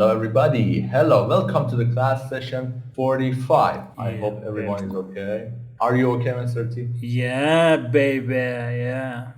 Hello everybody. Hello. Welcome to the class session 45. I Yeah, hope everyone is welcome. okay. Are you okay, Mr. T? Yeah, baby, yeah.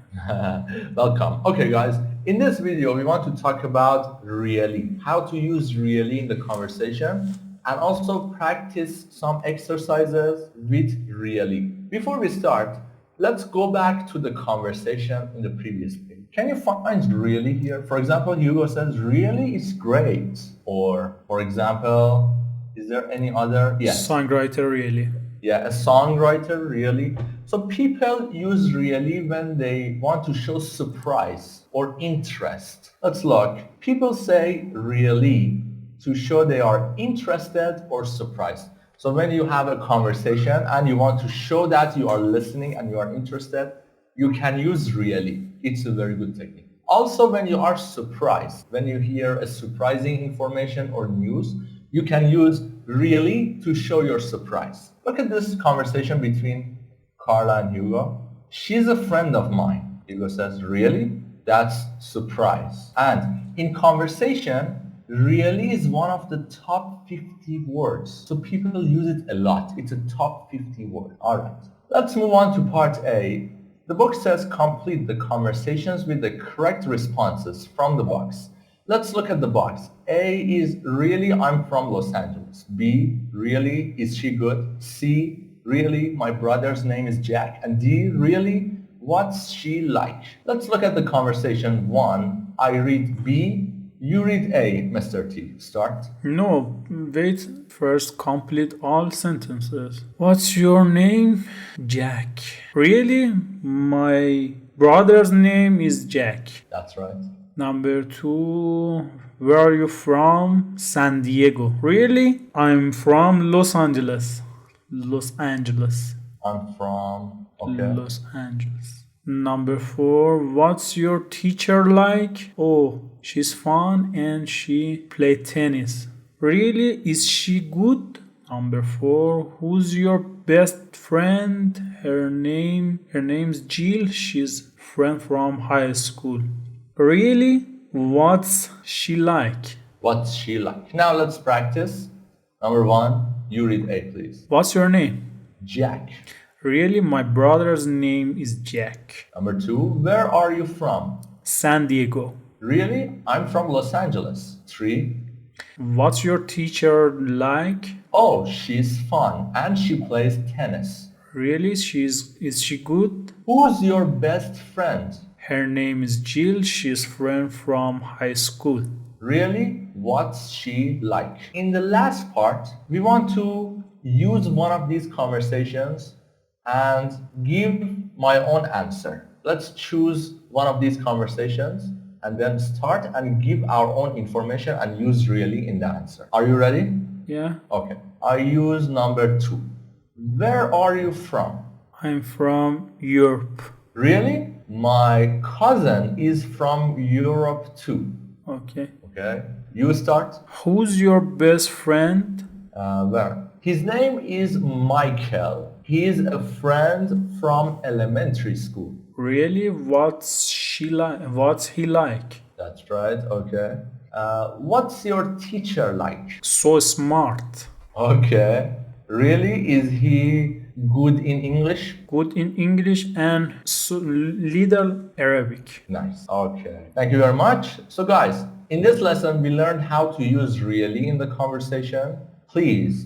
Welcome. Okay, guys. In this video, we want to talk about really, how to use really in the conversation and also practice some exercises with really. Before we start, let's go back to the conversation in the previous page. Can you find really here? For example, Hugo says, really is great. Or, for example, is there any other? Yes. Songwriter, really. Yeah, a songwriter, really. So people use really when they want to show surprise or interest. Let's look. People say really to show they are interested or surprised. So when you have a conversation and you want to show that you are listening and you are interested, you can use really. It's a very good technique. Also, when you are surprised, when you hear a surprising information or news, you can use really to show your surprise. Look at this conversation between Carla and Hugo. She's a friend of mine. Hugo says, really? That's surprise. And in conversation, really is one of the top 50 words. So people use it a lot. It's a top 50 word. All right. Let's move on to part A. The book says complete the conversations with the correct responses from the box. Let's look at the box. A is really I'm from Los Angeles. B, really is she good? C, really my brother's name is Jack. And D, really what's she like? Let's look at the conversation. 1, I read B, you read A, Mr. T. Start. No, wait, first complete all sentences. What's your name? Jack. Really? My brother's name is Jack. That's right. Number 2, where are you from? San Diego. Really? I'm from Los Angeles. Los Angeles. I'm from, okay. Los Angeles. Number 4, what's your teacher like? Oh, she's fun and she play tennis. Really? Is she good? Number 4, who's your best friend? Her name's Jill. She's friend from high school. Really? What's she like? What's she like? Now let's practice. Number 1, you read A, please. What's your name? Jack. Really? My brother's name is Jack. Number 2, where are you from? San Diego. Really? I'm from Los Angeles. 3, What's your teacher like? oh, she's fun and she plays tennis. Really? Is she good? Who's your best friend? Her name is Jill. She's friend from high school. Really? What's she like? In the last part, we want to use one of these conversations and give my own answer. Let's choose one of these conversations and then start and give our own information and use really in the answer. Are you ready? Yeah. Okay. I use number 2. Where are you from? I'm from Europe. Really? My cousin is from Europe too. Okay. Okay. You start. Who's your best friend? Where? His name is Michael. He is a friend from elementary school. Really? What's he like? That's right. Okay. What's your teacher like? So smart. Okay. Really? Is he good in English? Good in English and so little Arabic. Nice. Okay. Thank you very much. So guys, in this lesson, we learned how to use really in the conversation. Please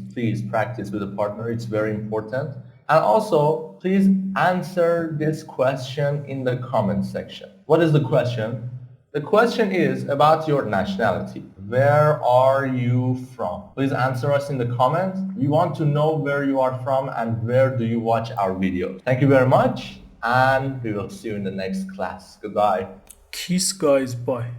practice with a partner. It's very important. And also, please answer this question in the comment section. What is the question? The question is about your nationality. Where are you from? Please answer us in the comments. We want to know where you are from and where do you watch our videos. Thank you very much and we will see you in the next class. Goodbye. Kiss guys, bye.